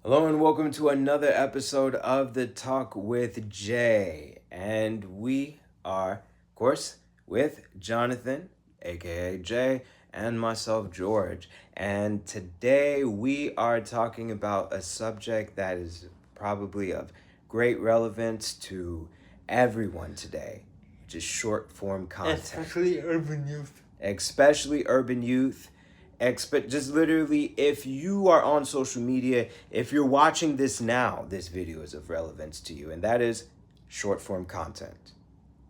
Hello and welcome to another episode of the Talk with Jay. And we are, of course, with Jonathan, aka Jay, and myself, George. And today we are talking about a subject that is probably of great relevance to everyone today, which is short form content. Especially urban youth. Especially urban youth. Expect just literally, if you are on social media, if you're watching this now, this video is of relevance to you, and that is short form content.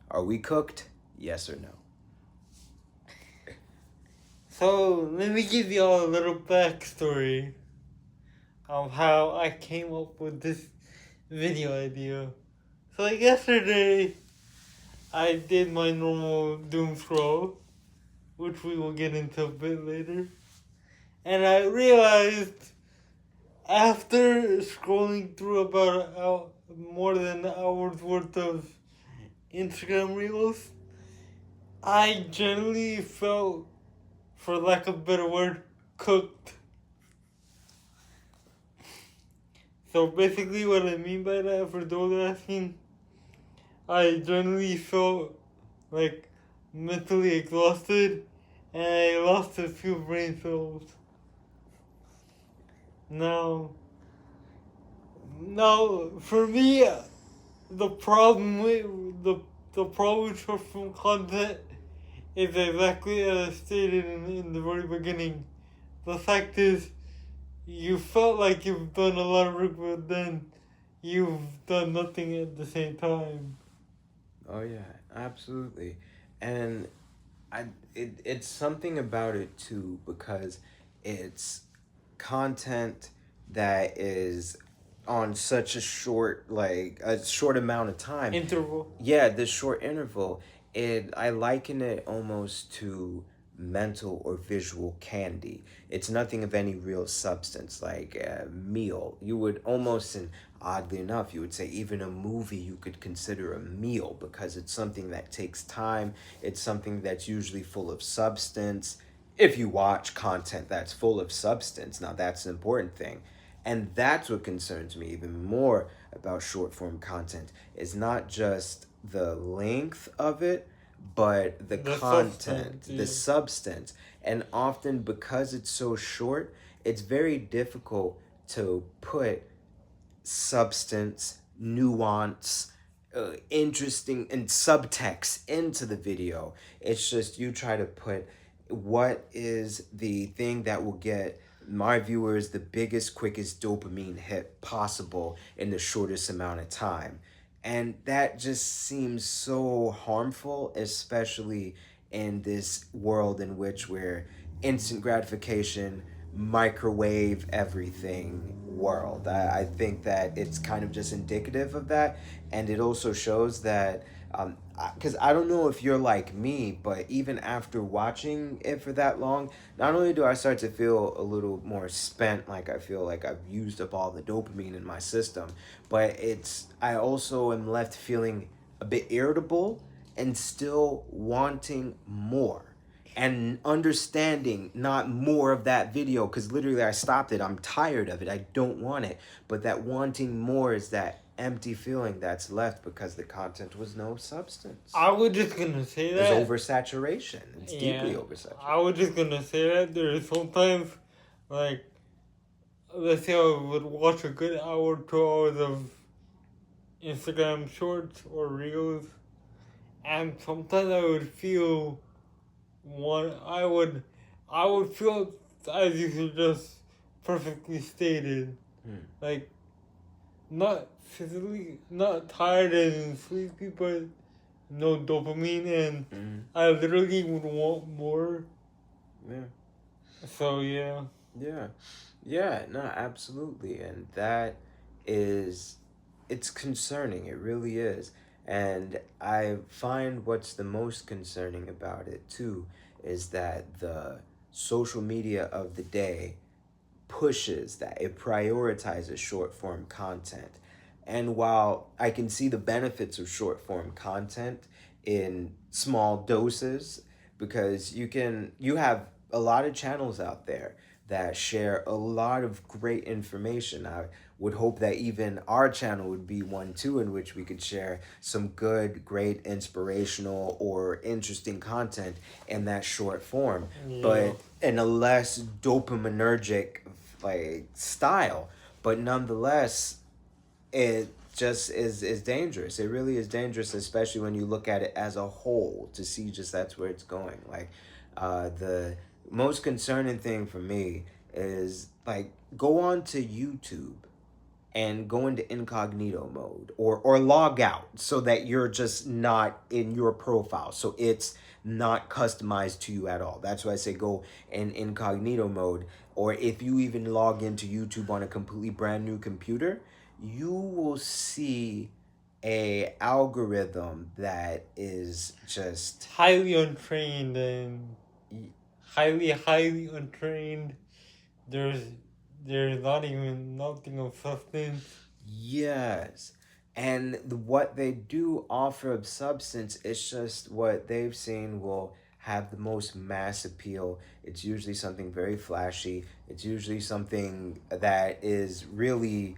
Are we cooked? Yes or no? So let me give y'all a little backstory of how I came up with this video idea. So like yesterday, I did my normal doom scroll, which we will get into a bit later, and I realized after scrolling through about more than an hour's worth of Instagram reels, I generally felt, for lack of a better word, cooked. So basically what I mean by that, for those asking, I generally felt like mentally exhausted and I lost a few brain cells. Now, for me, the problem with short form content is exactly as I stated in the very beginning. The fact is, you felt like you've done a lot of work, but then you've done nothing at the same time. Oh yeah, absolutely. And it's something about it too, because it's content that is on such a short amount of time. Interval. Yeah, this short interval, I liken it almost to mental or visual candy. It's nothing of any real substance, like a meal. You would almost, and oddly enough, you would say even a movie you could consider a meal, because it's something that takes time. It's something that's usually full of substance. If you watch content that's full of substance, now that's an important thing. And that's what concerns me even more about short form content, is not just the length of it, but the content, the substance. And often, because it's so short, it's very difficult to put substance, nuance, interesting, and subtext into the video. It's just you try to put what is the thing that will get my viewers the biggest, quickest dopamine hit possible in the shortest amount of time. And that just seems so harmful, especially in this world in which we're instant gratification, microwave everything world. I think that it's kind of just indicative of that. And it also shows that, because I don't know if you're like me, but even after watching it for that long, not only do I start to feel a little more spent, like I feel like I've used up all the dopamine in my system, but I also am left feeling a bit irritable and still wanting more and understanding not more of that video, because literally I stopped it. I'm tired of it. I don't want it. But that wanting more is that empty feeling that's left because the content was no substance. I was just gonna say that. There's oversaturation. It's deeply oversaturation. I was just gonna say that there's sometimes, like, let's say I would watch a good hour, 2 hours of Instagram shorts or reels, and sometimes I would feel I would feel, as you just perfectly stated, like, not physically, not tired and sleepy, but no dopamine, and I literally would want more. Yeah. So yeah. Yeah, no, absolutely. And that is, it's concerning. It really is. And I find what's the most concerning about it too is that the social media of the day pushes that, it prioritizes short form content. And while I can see the benefits of short form content in small doses, because you have a lot of channels out there, that share a lot of great information. I would hope that even our channel would be one too, in which we could share some good, great, inspirational, or interesting content in that short form, Yeah. but in a less dopaminergic like style. But nonetheless, it just is dangerous. It really is dangerous, especially when you look at it as a whole, to see just that's where it's going. Like, the most concerning thing for me is like go on to YouTube and go into incognito mode, or log out so that you're just not in your profile, so it's not customized to you at all. That's why I say go in incognito mode. Or if you even log into YouTube on a completely brand new computer, you will see a algorithm that is just Highly untrained and highly untrained. There's there's not even nothing of substance. yes. And what they do offer of substance is just what they've seen will have the most mass appeal. It's usually something very flashy. It's usually something that is really,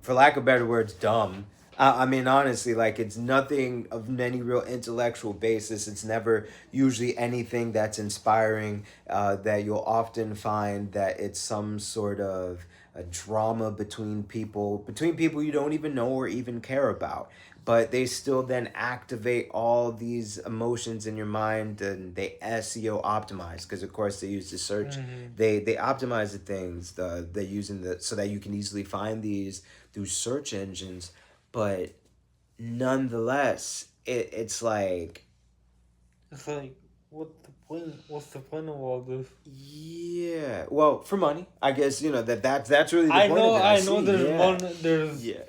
for lack of better words, dumb. I mean, honestly, like it's nothing of any real intellectual basis. It's never usually anything that's inspiring. That you'll often find that it's some sort of a drama between people you don't even know or even care about. But they still then activate all these emotions in your mind, and they SEO optimize because of course they use the search. Mm-hmm. They optimize the things. They're using the so that you can easily find these through search engines, but nonetheless, it's like, It's like, what the point? What's the point of all this? yeah, well, for money, I guess, that's really the point of it. I I know. see, yeah, yeah,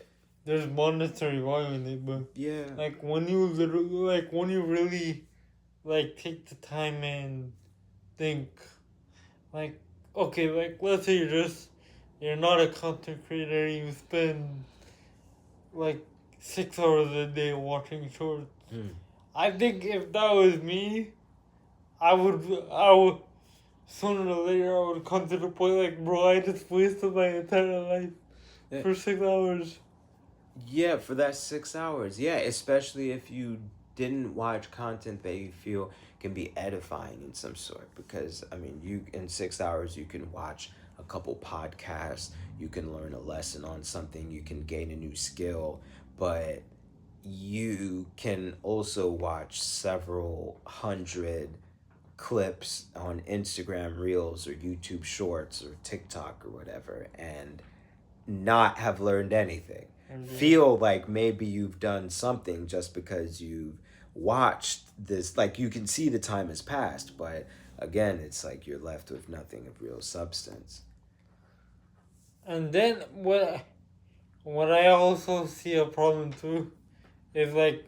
There's monetary value in it, but yeah, like when you really like take the time and think, like, okay, like let's say you're not a content creator, you spend like 6 hours a day watching shorts. mm, I think if that was me, I would sooner or later I would come to the point like, bro, I just wasted my entire life yeah, for 6 hours. yeah, for that 6 hours, yeah, especially if you didn't watch content that you feel can be edifying in some sort. Because I mean, you in 6 hours you can watch a couple podcasts, you can learn a lesson on something, you can gain a new skill, but you can also watch several hundred clips on Instagram Reels or YouTube Shorts or TikTok or whatever and not have learned anything. And Feel like maybe you've done something just because you've watched this. Like you can see the time has passed, but again, it's like you're left with nothing of real substance. then what I also see a problem too is like,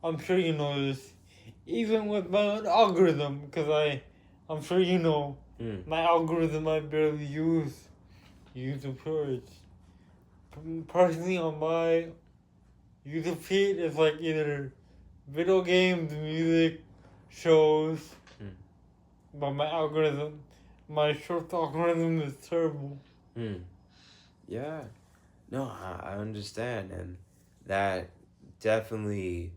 I'm sure you know this, even with my own algorithm, because I'm sure you know Mm, my algorithm I barely use YouTube Shorts. Personally, on my YouTube feed, it's like either video games, music, shows, mm, but my short algorithm is terrible. mm. Yeah. No, I understand. And that definitely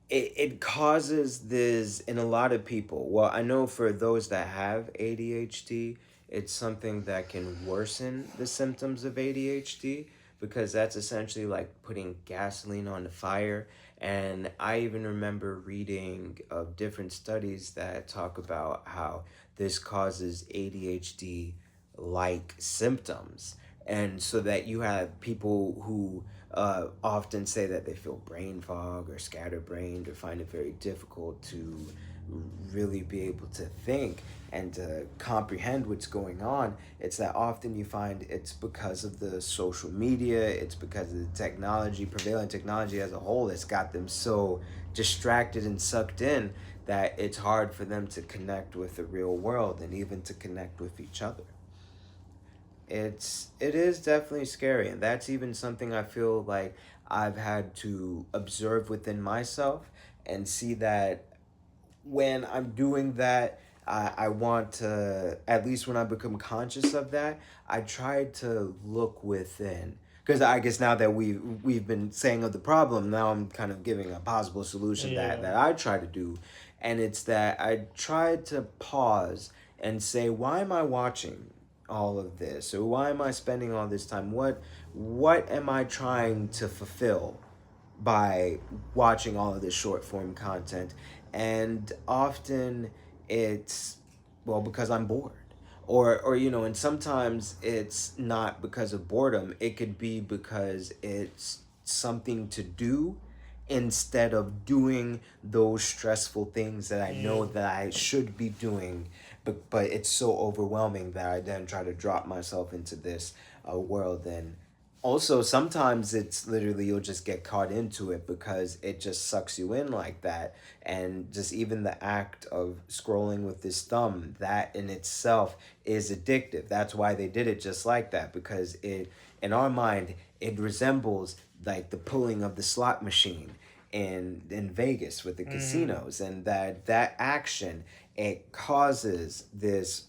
it causes this in a lot of people. Well, I know for those that have ADHD, it's something that can worsen the symptoms of ADHD because that's essentially like putting gasoline on the fire. And I even remember reading of different studies that talk about how this causes ADHD like symptoms. And so that you have people who often say that they feel brain fog or scatterbrained or find it very difficult to really be able to think and to comprehend what's going on. It's that often you find it's because of the social media, it's because of the technology, prevailing technology as a whole, it's got them so distracted and sucked in that it's hard for them to connect with the real world and even to connect with each other. It is definitely scary, and that's even something I feel like I've had to observe within myself and see that when I'm doing that I want to, at least when I become conscious of that, I try to look within. Because I guess now that we've been saying of the problem, now I'm kind of giving a possible solution Yeah. that I try to do, and it's that I try to pause and say, why am I watching all of this, or why am I spending all this time? What am I trying to fulfill by watching all of this short form content? And often it's, well, because I'm bored. Or and sometimes it's not because of boredom. It could be because it's something to do instead of doing those stressful things that I Yeah. know that I should be doing, but it's so overwhelming that I then try to drop myself into this world. And also sometimes it's literally you'll just get caught into it because it just sucks you in like that. And just even the act of scrolling with this thumb, that in itself is addictive. That's why they did it just like that, because it, in our mind, it resembles like the pulling of the slot machine in Vegas with the Mm-hmm. casinos. And that action, it causes this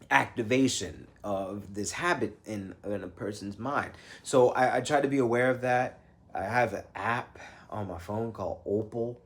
activation of this habit in a person's mind. So I try to be aware of that. I have an app on my phone called Opal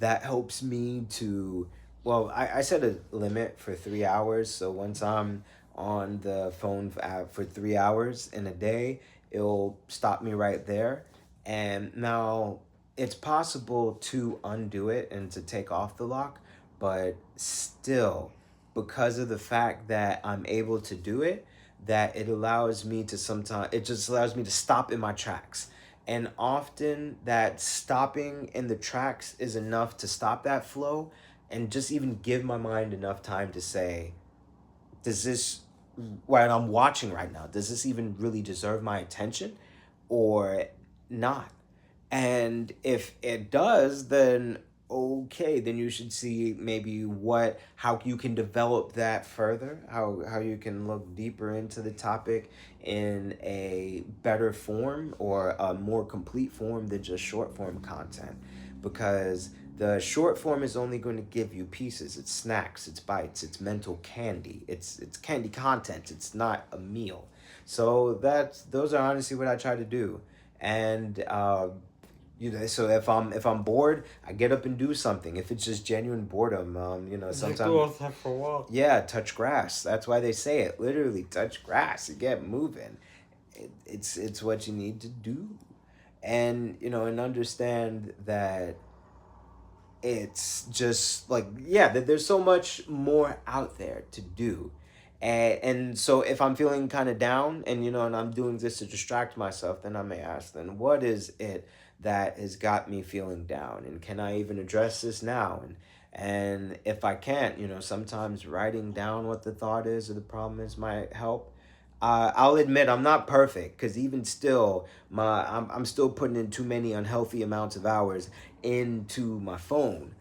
that helps me to, well, I set a limit for 3 hours. So once I'm on the phone for 3 hours in a day, it'll stop me right there. And now it's possible to undo it and to take off the lock, but still, because of the fact that I'm able to do it, that it allows me to sometimes, it just allows me to stop in my tracks. And often that stopping in the tracks is enough to stop that flow and just even give my mind enough time to say, does this, what I'm watching right now, does this even really deserve my attention or not? And if it does, then okay, then you should see maybe how you can develop that further, how you can look deeper into the topic in a better form or a more complete form than just short form content. Because the short form is only going to give you pieces, it's snacks, it's bites, it's mental candy, it's candy content, it's not a meal. So those are honestly what I try to do. And so if I'm bored, I get up and do something. If it's just genuine boredom, Just sometimes, go outside for a walk. yeah, touch grass. That's why they say it. Literally, touch grass. You get moving. It's what you need to do, and and understand that it's just like, yeah, that there's so much more out there to do. And so if I'm feeling kind of down, and I'm doing this to distract myself, then I may ask, then what is it that has got me feeling down, and can I even address this now? And if I can't, sometimes writing down what the thought is or the problem is might help. I'll admit I'm not perfect, because even still, I'm still putting in too many unhealthy amounts of hours into my phone,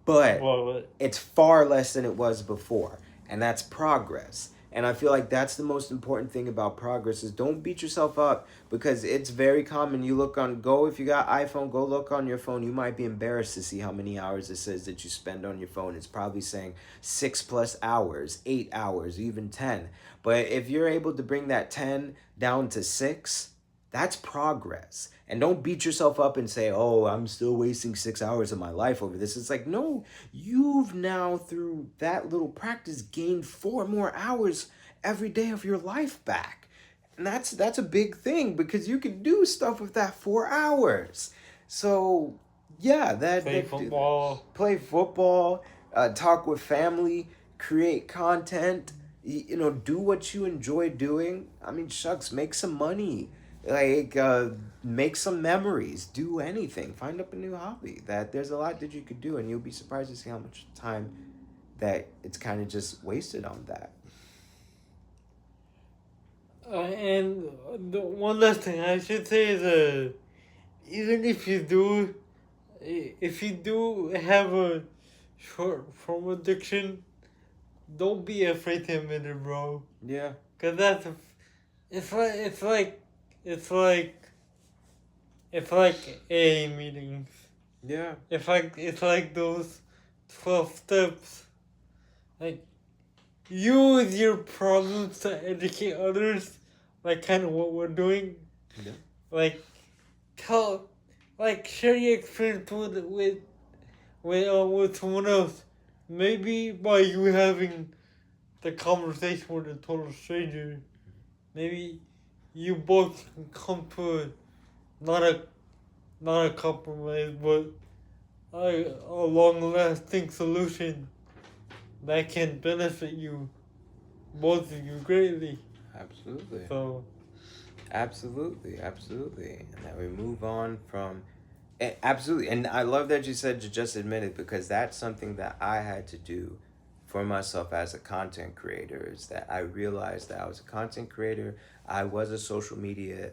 but Well, it's far less than it was before, and that's progress. And I feel like that's the most important thing about progress is don't beat yourself up, because it's very common. You look on go if you got iPhone, go look on your phone. You might be embarrassed to see how many hours it says that you spend on your phone. It's probably saying 6+ hours, 8 hours, even 10. But if you're able to bring that 10 down to 6, that's progress. And don't beat yourself up and say, oh, I'm still wasting 6 hours of my life over this. It's like, no, you've now, through that little practice, gained 4 more hours every day of your life back. And that's a big thing, because you can do stuff with that 4 hours. So yeah, play football. play football, talk with family, create content, do what you enjoy doing. I mean, shucks, make some money, like make some memories, do anything, find up a new hobby. That there's a lot that you could do, and you'll be surprised to see how much time that it's kind of just wasted on that. And the one last thing I should say is, even if you do have a short form addiction, don't be afraid to admit it, bro. Yeah. Cause it's like it's like it's like AA meetings. Yeah. It's like those 12 steps. like use your problems to educate others, like kind of what we're doing. Yeah. Like share your experience with someone else. Maybe by you having the conversation with a total stranger, maybe you both can come to not a compromise, but a long lasting solution that can benefit you, both of you, greatly. Absolutely. So Absolutely. And then we move on from. Absolutely. And I love that you said you just admit it, because that's something that I had to do for myself as a content creator, is that I realized that I was a content creator. I was not a social media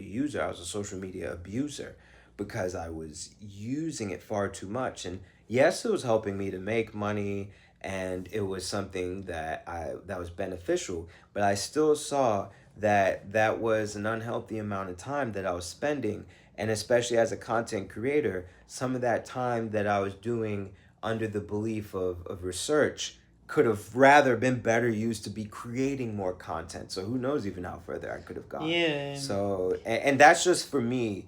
user, I was a social media abuser, because I was using it far too much. And yes, it was helping me to make money, and it was something that was beneficial, but I still saw that that was an unhealthy amount of time that I was spending. And especially as a content creator, some of that time that I was doing under the belief of research could have rather been better used to be creating more content. So who knows even how further I could have gone. yeah, So, and that's just for me,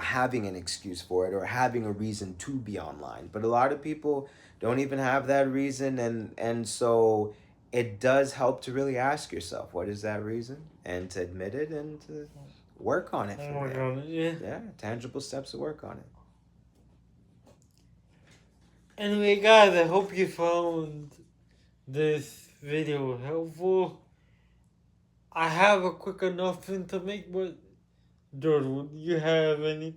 having an excuse for it or having a reason to be online. But a lot of people don't even have that reason. And so it does help to really ask yourself, what is that reason? And to admit it and to work on it I from work there. on it. Yeah. Yeah, tangible steps to work on it. Anyway, guys, I hope you found this video helpful. I have a quick announcement to make, but George, would you have any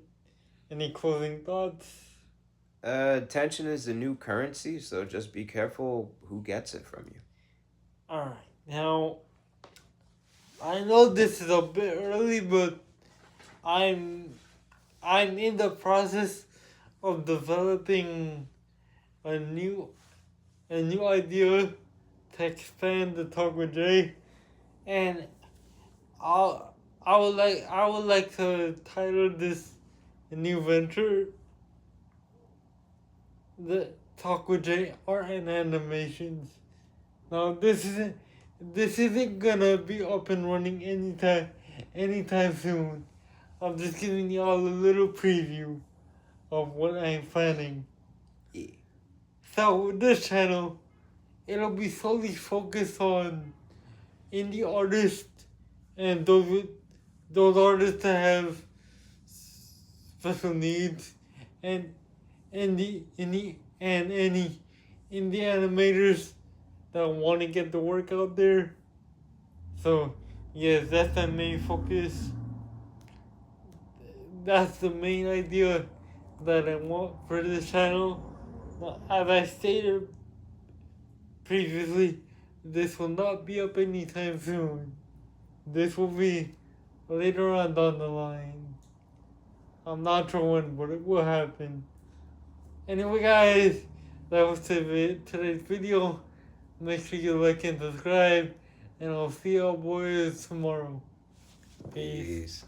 closing thoughts? Attention is the new currency, so just be careful who gets it from you. Alright, now I know this is a bit early, but I'm in the process of developing a new idea to expand the Talk with Jay, and I would like to title this new venture the Talk with Jay Art and Animations. Now this isn't gonna be up and running anytime soon. I'm just giving y'all a little preview of what I'm planning. Yeah. So with this channel, it'll be solely focused on indie artists and those artists that have special needs, and any indie animators that want to get the work out there. So yes, that's the main focus. That's the main idea that I want for this channel. As I stated previously, this will not be up anytime soon. This will be later on down the line. I'm not sure when, but it will happen. Anyway, guys, that was today's video. Make sure you like and subscribe, and I'll see y'all boys tomorrow. Peace. Peace.